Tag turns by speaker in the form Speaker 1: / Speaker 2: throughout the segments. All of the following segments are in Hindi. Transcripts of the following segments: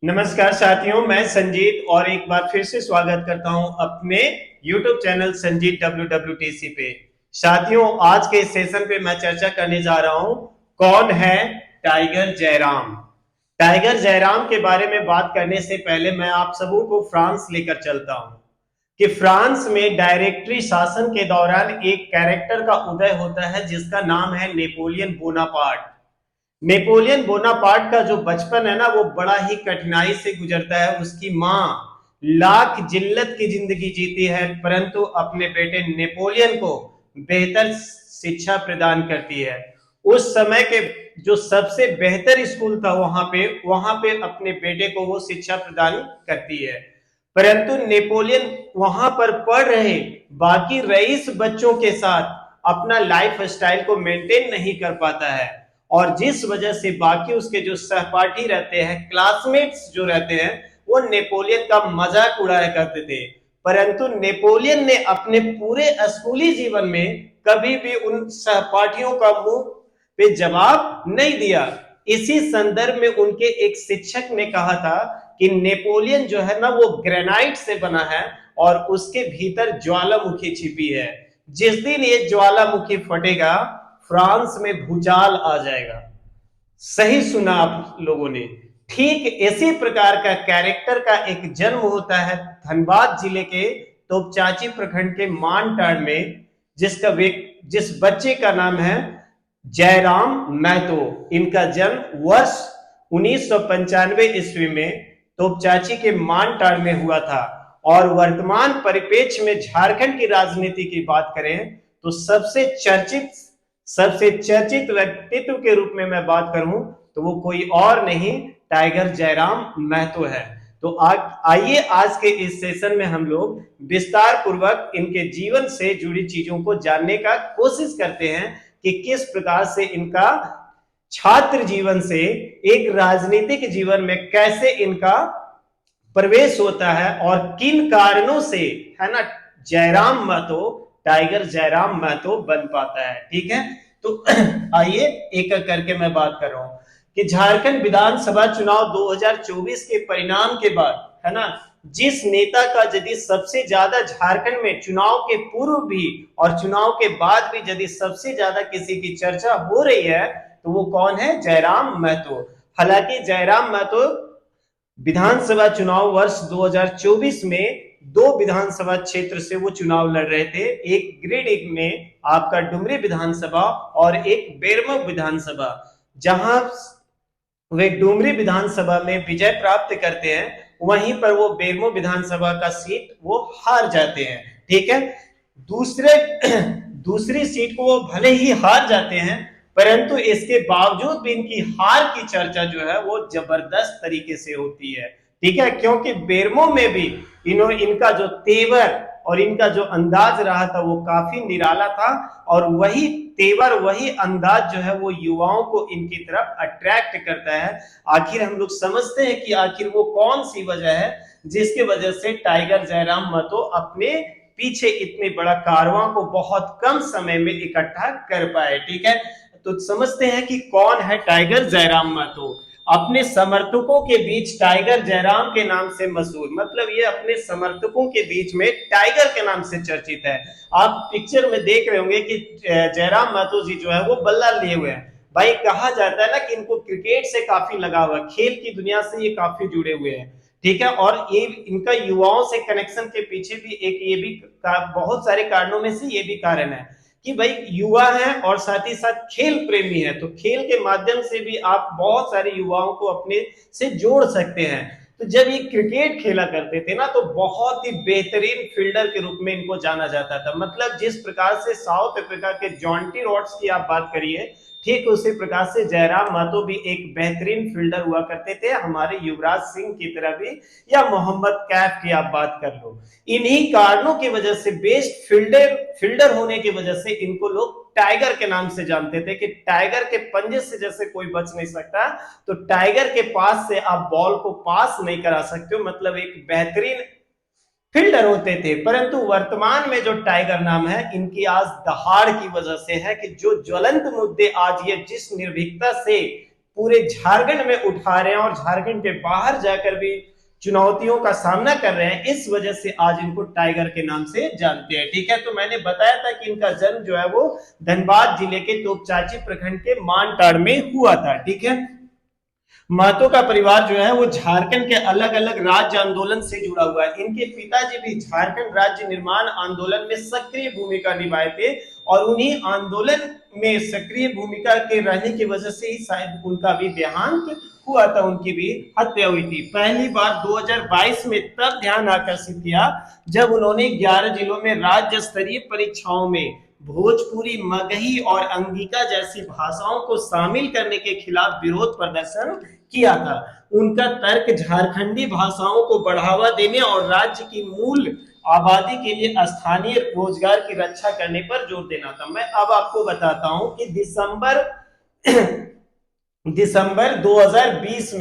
Speaker 1: नमस्कार साथियों, मैं संजीत और एक बार फिर से स्वागत करता हूं अपने YouTube चैनल संजीत WWTC पे। साथियों, आज के इस सेशन पे मैं चर्चा करने जा रहा हूं कौन है टाइगर जयराम। टाइगर जयराम के बारे में बात करने से पहले मैं आप सबों को फ्रांस लेकर चलता हूं कि फ्रांस में डायरेक्टरी शासन के दौरान एक कैरेक्टर का उदय होता है जिसका नाम है नेपोलियन बोनापार्ट। नेपोलियन बोनापार्ट का जो बचपन है ना, वो बड़ा ही कठिनाई से गुजरता है। उसकी माँ लाख जिल्लत की जिंदगी जीती है, परंतु अपने बेटे नेपोलियन को बेहतर शिक्षा प्रदान करती है। उस समय के जो सबसे बेहतर स्कूल था वहां पे अपने बेटे को वो शिक्षा प्रदान करती है। परंतु नेपोलियन वहां पर पढ़ रहे बाकी रईस बच्चों के साथ अपना लाइफ स्टाइल को मेंटेन नहीं कर पाता है, और जिस वजह से बाकी उसके जो सहपाठी रहते हैं, क्लासमेट्स जो रहते हैं, वो नेपोलियन का मजाक उड़ाया करते थे। परंतु नेपोलियन ने अपने पूरे स्कूली जीवन में कभी भी उन सहपाठियों का मुंह पे जवाब नहीं दिया। इसी संदर्भ में उनके एक शिक्षक ने कहा था कि नेपोलियन जो है ना, वो ग्रेनाइट से बना है और उसके भीतर ज्वालामुखी छिपी है। जिस दिन ये ज्वालामुखी फटेगा, फ्रांस में भूचाल आ जाएगा। सही सुना आप लोगों ने। ठीक इसी प्रकार का कैरेक्टर का एक जन्म होता है धनबाद जिले के तोपचाची प्रखंड के मानटाड़ में, जिस बच्चे का नाम है जयराम महतो। इनका जन्म वर्ष 1995 ईस्वी में तोपचाची के मानटाड़ में हुआ था। और वर्तमान परिप्रेक्ष्य में झारखंड की राजनीति की बात करें तो सबसे चर्चित व्यक्तित्व के रूप में मैं बात करूं तो वो कोई और नहीं, टाइगर जयराम महतो है। तो आइए आज के इस सेशन में हम लोग विस्तार पूर्वक इनके जीवन से जुड़ी चीजों को जानने का कोशिश करते हैं कि किस प्रकार से इनका छात्र जीवन से एक राजनीतिक जीवन में कैसे इनका प्रवेश होता है और किन कारणों से, है ना, जयराम महतो टाइगर जयराम महतो बन पाता है। ठीक है, तो आइए एक एक करके मैं बात कर रहा हूं कि झारखंड विधानसभा चुनाव 2024 के परिणाम के बाद, है ना, जिस नेता का यदि सबसे ज्यादा झारखंड में चुनाव के पूर्व भी और चुनाव के बाद भी यदि सबसे ज्यादा किसी की चर्चा हो रही है तो वो कौन है? जयराम महतो। हालांकि जयराम महतो विधानसभा चुनाव वर्ष 2024 में दो विधानसभा क्षेत्र से वो चुनाव लड़ रहे थे। एक ग्रिड में आपका डुमरी विधानसभा और एक बेरमो विधानसभा। जहां वे डुमरी विधानसभा में विजय प्राप्त करते हैं, वहीं पर वो बेरमो विधानसभा का सीट वो हार जाते हैं। ठीक है, दूसरे दूसरी सीट को वो भले ही हार जाते हैं, परंतु इसके बावजूद भी इनकी हार की चर्चा जो है वो जबरदस्त तरीके से होती है। ठीक है, क्योंकि बेरमो में भी इनका जो तेवर और इनका जो अंदाज रहा था वो काफी निराला था, और वही तेवर वही अंदाज जो है वो युवाओं को इनकी तरफ अट्रैक्ट करता है। आखिर हम लोग समझते हैं कि आखिर वो कौन सी वजह है जिसके वजह से टाइगर जयराम महतो अपने पीछे इतने बड़ा कारवां को बहुत कम समय में इकट्ठा कर पाए। ठीक है, तो समझते हैं कि कौन है टाइगर जयराम महतो। अपने समर्थकों के बीच टाइगर जयराम के नाम से मशहूर, मतलब ये अपने समर्थकों के बीच में टाइगर के नाम से चर्चित है। आप पिक्चर में देख रहे होंगे कि जयराम महतो जी जो है वो बल्ला लिए हुए हैं। भाई, कहा जाता है ना कि इनको क्रिकेट से काफी लगाव है, खेल की दुनिया से ये काफी जुड़े हुए हैं। ठीक है, और ये इनका युवाओं से कनेक्शन के पीछे भी एक ये भी बहुत सारे कारणों में से ये भी कारण है कि भाई युवा है और साथ ही साथ खेल प्रेमी है, तो खेल के माध्यम से भी आप बहुत सारे युवाओं को अपने से जोड़ सकते हैं। तो जब ये क्रिकेट खेला करते थे ना, तो बहुत ही बेहतरीन फील्डर के रूप में इनको जाना जाता था। मतलब जिस प्रकार से साउथ अफ्रीका के जॉन्टी रॉड्स की आप बात करिए, ठीक उसी प्रकार से जयराम महतो भी एक बेहतरीन फील्डर हुआ करते थे, हमारे युवराज सिंह की तरह भी, या मोहम्मद कैफ की आप बात कर लो। इन्हीं कारणों की वजह से बेस्ट फील्डर होने की वजह से इनको लोग टाइगर के नाम से जानते थे कि टाइगर के पंजे से जैसे कोई बच नहीं सकता, तो टाइगर के पास से आप बॉल को पास नहीं करा सकते हो, मतलब एक बेहतरीन फील्डर होते थे। परंतु वर्तमान में जो टाइगर नाम है, इनकी आज दहाड़ की वजह से है कि जो ज्वलंत मुद्दे आज ये जिस निर्भीकता से पूरे झारखंड में उठा रहे हैं और झारखंड के बाहर जाकर भी चुनौतियों का सामना कर रहे हैं। इस वजह से आज इनको टाइगर के नाम से जानते हैं। ठीक है, तो मैंने बताया था कि इनका जन्म जो है वो धनबाद जिले के तोपचांची प्रखंड के मानटाड़ में हुआ था। ठीक है, महतो का परिवार जो है वो झारखंड के अलग अलग राज्य आंदोलन से जुड़ा हुआ है। इनके पिताजी भी झारखंड राज्य निर्माण आंदोलन में सक्रिय भूमिका निभाए थे और उन्हीं आंदोलन में सक्रिय भूमिका के रहने की वजह से ही शायद उनका भी देहांत हुआ था, उनकी भी हत्या हुई थी। पहली बार 2022 में तब ध्यान आकर्षित किया जब उन्होंने 11 जिलों में राज्य स्तरीय परीक्षाओं में भोजपुरी, मगही और अंगिका जैसी भाषाओं को शामिल करने के खिलाफ विरोध प्रदर्शन किया था। उनका तर्क झारखंडी भाषाओं को बढ़ावा देने और राज्य की मूल आबादी के लिए स्थानीय रोजगार की रक्षा करने पर जोर देना था। मैं अब आपको बताता हूं कि दिसंबर 2021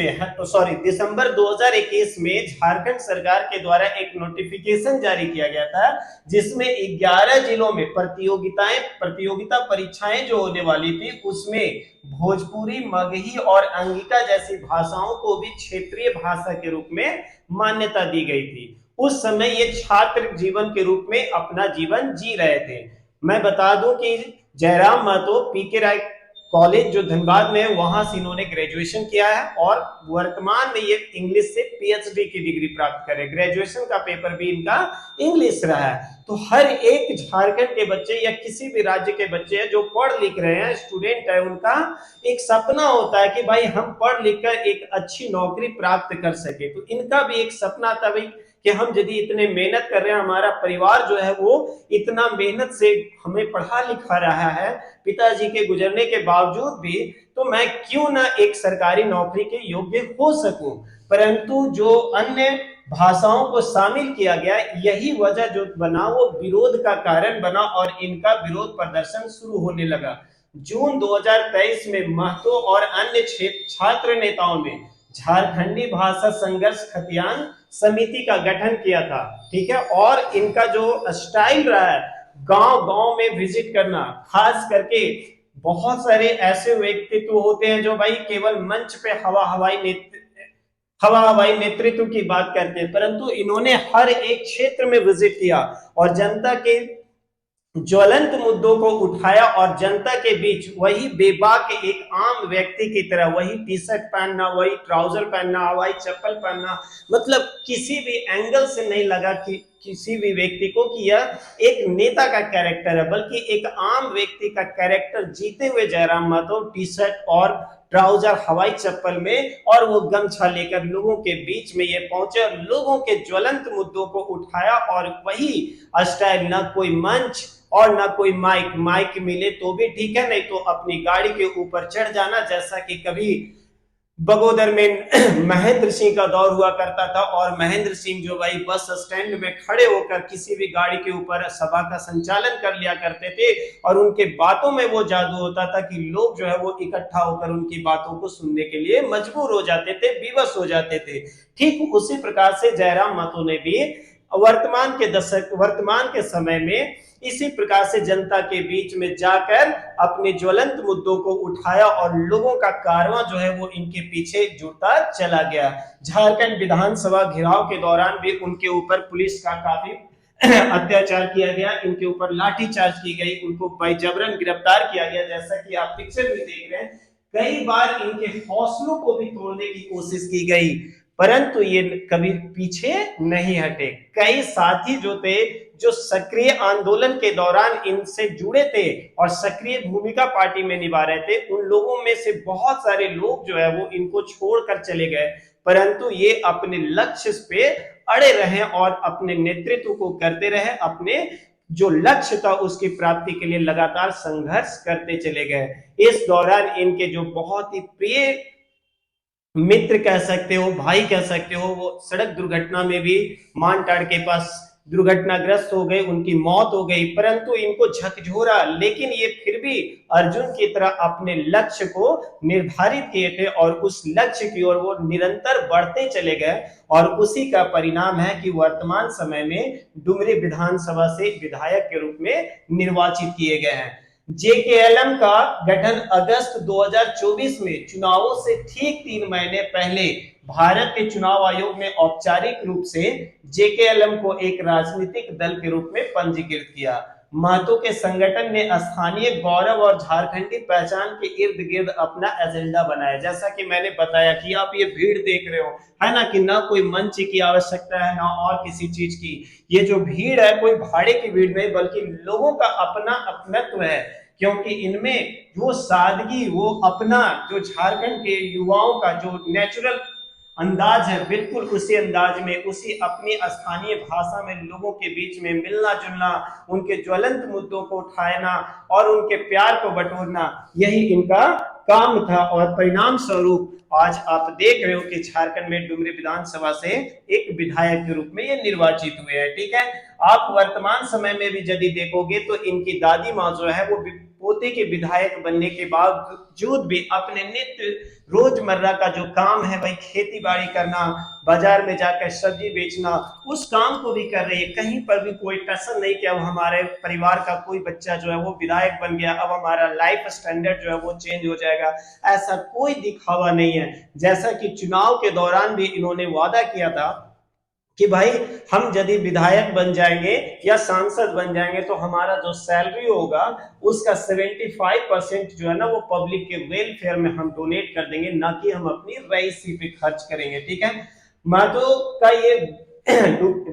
Speaker 1: में झारखंड सरकार के द्वारा एक नोटिफिकेशन जारी किया गया था जिसमें 11 जिलों में प्रतियोगिता परीक्षाएं जो होने वाली थी उसमें भोजपुरी, मगही और अंगिका जैसी भाषाओं को भी क्षेत्रीय भाषा के रूप में मान्यता दी गई थी। उस समय ये छात्र जीवन के रूप में अपना जीवन जी रहे थे। मैं बता दूं कि जयराम महतो पीके राय कॉलेज जो धनबाद में है वहां से इन्होंने ग्रेजुएशन किया है और वर्तमान में ये इंग्लिश से पीएचडी की डिग्री प्राप्त करे। ग्रेजुएशन का पेपर भी इनका इंग्लिश रहा है। तो हर एक झारखंड के बच्चे या किसी भी राज्य के बच्चे जो पढ़ लिख रहे हैं, स्टूडेंट है, उनका एक सपना होता है कि भाई हम पढ़ लिख कर एक अच्छी नौकरी प्राप्त कर सके। तो इनका भी एक सपना था भाई कि हम यदि इतने मेहनत कर रहे हैं, हमारा परिवार जो है वो इतना मेहनत से हमें पढ़ा लिखा रहा है पिताजी के गुजरने के बावजूद भी, तो मैं क्यों ना एक सरकारी नौकरी के योग्य हो सकूं। परंतु जो अन्य भाषाओं को शामिल किया गया, यही वजह जो बना वो विरोध का कारण बना और इनका विरोध प्रदर्शन शुरू होने लगा। जून 2023 में महतो और अन्य छात्र नेताओं ने झारखंडी भाषा संघर्ष खतियान समिति का गठन किया था। ठीक है, और इनका जो स्टाइल रहा है गांव गांव में विजिट करना, खास करके बहुत सारे ऐसे व्यक्तित्व होते हैं जो भाई केवल मंच पे हवाई नेतृत्व की बात करते हैं, परंतु इन्होंने हर एक क्षेत्र में विजिट किया और जनता के ज्वलंत मुद्दों को उठाया और जनता के बीच वही बेबाक एक आम व्यक्ति की तरह वही टी शर्ट पहनना, वही ट्राउजर पहनना, वही चप्पल पहनना, मतलब किसी भी एंगल से नहीं लगा कि किसी भी व्यक्ति को कि यह एक नेता का कैरेक्टर है, बल्कि एक आम व्यक्ति का कैरेक्टर जीते हुए जयराम महतो टी शर्ट और ट्राउजर, हवाई चप्पल में और वो गमछा लेकर लोगों के बीच में ये पहुंचे और लोगों के ज्वलंत मुद्दों को उठाया। और वही स्टाइल, ना कोई मंच और ना कोई माइक मिले तो भी ठीक है, नहीं तो अपनी गाड़ी के ऊपर चढ़ जाना, जैसा कि कभी बगोदर में महेंद्र सिंह का दौर हुआ करता था और महेंद्र सिंह जो भाई बस स्टैंड में खड़े होकर किसी भी गाड़ी के ऊपर सभा का संचालन कर लिया करते थे और उनके बातों में वो जादू होता था कि लोग जो है वो इकट्ठा होकर उनकी बातों को सुनने के लिए मजबूर हो जाते थे, विवश हो जाते थे। ठीक उसी प्रकार से जयराम महतो ने भी वर्तमान के समय में इसी प्रकार से जनता के बीच में जाकर अपने ज्वलंत मुद्दों को उठाया और लोगों का कारवां जो है वो इनके पीछे जुड़ता चला गया। झारखंड विधानसभा घेराव के दौरान भी उनके ऊपर पुलिस का काफी अत्याचार किया गया, इनके ऊपर लाठीचार्ज की गई, उनको बेजबरन गिरफ्तार किया गया, जैसा कि आप पिक्चर में देख रहे हैं। कई बार इनके हौसलों को भी तोड़ने की कोशिश की गई, परंतु ये कभी पीछे नहीं हटे। कई साथी जो थे जो सक्रिय आंदोलन के दौरान इनसे जुड़े थे और सक्रिय भूमिका पार्टी में निभा रहे थे, उन लोगों में से बहुत सारे लोग जो है वो इनको छोड़कर चले गए, परंतु ये अपने लक्ष्य पे अड़े रहे और अपने नेतृत्व को करते रहे, अपने जो लक्ष्य था उसकी प्राप्ति के लिए लगातार संघर्ष करते चले गए। इस दौरान इनके जो बहुत ही प्रिय मित्र कह सकते हो, भाई कह सकते हो, वो सड़क दुर्घटना में भी मानटाड़ के पास दुर्घटनाग्रस्त हो गए, उनकी मौत हो गई, परंतु इनको झकझोरा, लेकिन ये फिर भी अर्जुन की तरह अपने लक्ष्य को निर्धारित किए थे और उस लक्ष्य की ओर वो निरंतर बढ़ते चले गए और उसी का परिणाम है कि वर्तमान समय में डुमरी विधानसभा से विधायक के रूप में निर्वाचित किए गए हैं। जेकेएलएम का गठन अगस्त 2024 में चुनावों से ठीक 3 महीने पहले भारत के चुनाव आयोग ने औपचारिक रूप से जेकेएलएम को एक राजनीतिक दल के रूप में पंजीकृत किया। महतो के संगठन ने स्थानीय गौरव और झारखंडी पहचान के इर्द गिर्द अपना एजेंडा बनाया। जैसा कि मैंने बताया कि आप ये भीड़ देख रहे हो, है ना, कि ना कोई मंच की आवश्यकता है ना और किसी चीज की। ये जो भीड़ है कोई भाड़े की भीड़ नहीं, बल्कि लोगों का अपना अपनत्व है, क्योंकि इनमें वो सादगी, वो अपना जो झारखंड के युवाओं का जो नेचुरल अंदाज है, बिल्कुल उसी अंदाज में, उसी अपनी स्थानीय भाषा में लोगों के बीच में मिलना जुलना, उनके ज्वलंत मुद्दों को उठाना और उनके प्यार को बटोरना, यही इनका काम था। और परिणाम स्वरूप आज आप देख रहे हो कि झारखंड में डुमरी विधानसभा से एक विधायक के रूप में ये निर्वाचित हुए हैं। ठीक है, आप वर्तमान समय में भी यदि देखोगे तो इनकी दादी माँ जो है वो पोते के विधायक बनने के बावजूद भी अपने नित्य रोजमर्रा का जो काम है भाई, खेती बाड़ी करना, बाजार में जाकर सब्जी बेचना, उस काम को भी कर रही है। कहीं पर भी कोई टसन नहीं कि अब हमारे परिवार का कोई बच्चा जो है वो विधायक बन गया, अब हमारा लाइफ स्टैंडर्ड जो है वो चेंज हो जाएगा, ऐसा कोई दिखावा नहीं है। जैसा कि चुनाव के दौरान भी इन्होंने वादा किया था कि भाई हम यदि विधायक बन जाएंगे या सांसद बन जाएंगे तो हमारा जो सैलरी होगा उसका 75% जो है ना वो पब्लिक के वेलफेयर में हम डोनेट कर देंगे, ना कि हम अपनी रईसी पे खर्च करेंगे। ठीक है, महतो का ये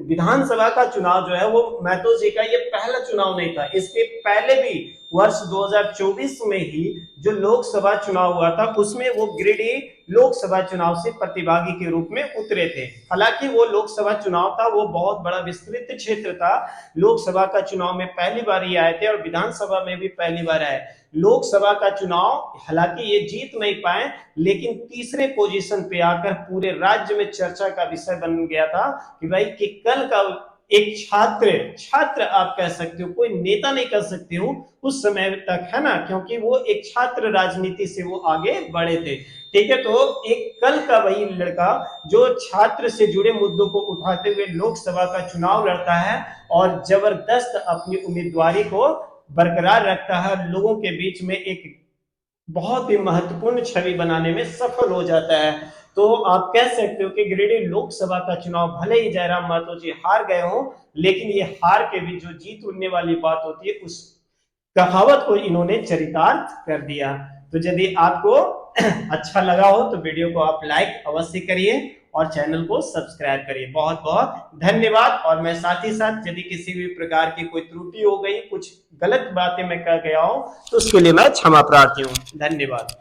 Speaker 1: विधानसभा का चुनाव जो है वो महतो जी का ये पहला चुनाव नहीं था। इसके पहले भी वर्ष 2024 में ही जो लोकसभा चुनाव हुआ था उसमें वो गिरिडीह लोकसभा चुनाव से प्रतिभागी के रूप में उतरे थे। हालांकि वो लोकसभा चुनाव था वो बहुत बड़ा विस्तृत क्षेत्र था। लोकसभा का चुनाव में पहली बार ही आए थे और विधानसभा में भी पहली बार आए। लोकसभा का चुनाव हालांकि ये जीत नहीं पाए, लेकिन तीसरे पोजीशन पे आकर पूरे राज्य में चर्चा का विषय बन गया था कि भाई कि कल का एक छात्र आप कह सकते हो, कोई नेता नहीं कह सकते हो उस समय तक, है ना, क्योंकि वो एक छात्र राजनीति से वो आगे बढ़े थे। ठीक है, तो एक कल का वही लड़का जो छात्र से जुड़े मुद्दों को उठाते हुए लोकसभा का चुनाव लड़ता है और जबरदस्त अपनी उम्मीदवारी को बरकरार रखता है, लोगों के बीच में एक बहुत ही महत्वपूर्ण छवि बनाने में सफल हो जाता है। तो आप कह सकते हो कि गिरिडीह लोकसभा का चुनाव भले ही जयराम महतो जी हार गए हो, लेकिन ये हार के भी जो जीत उड़ने वाली बात होती है उस कहावत को इन्होंने चरितार्थ कर दिया। तो यदि आपको अच्छा लगा हो तो वीडियो को आप लाइक अवश्य करिए और चैनल को सब्सक्राइब करिए। बहुत बहुत धन्यवाद। और मैं साथ ही साथ यदि किसी भी प्रकार की कोई त्रुटि हो गई, कुछ गलत बातें मैं कह गया हूं तो उसके लिए मैं क्षमा प्रार्थी हूं। धन्यवाद।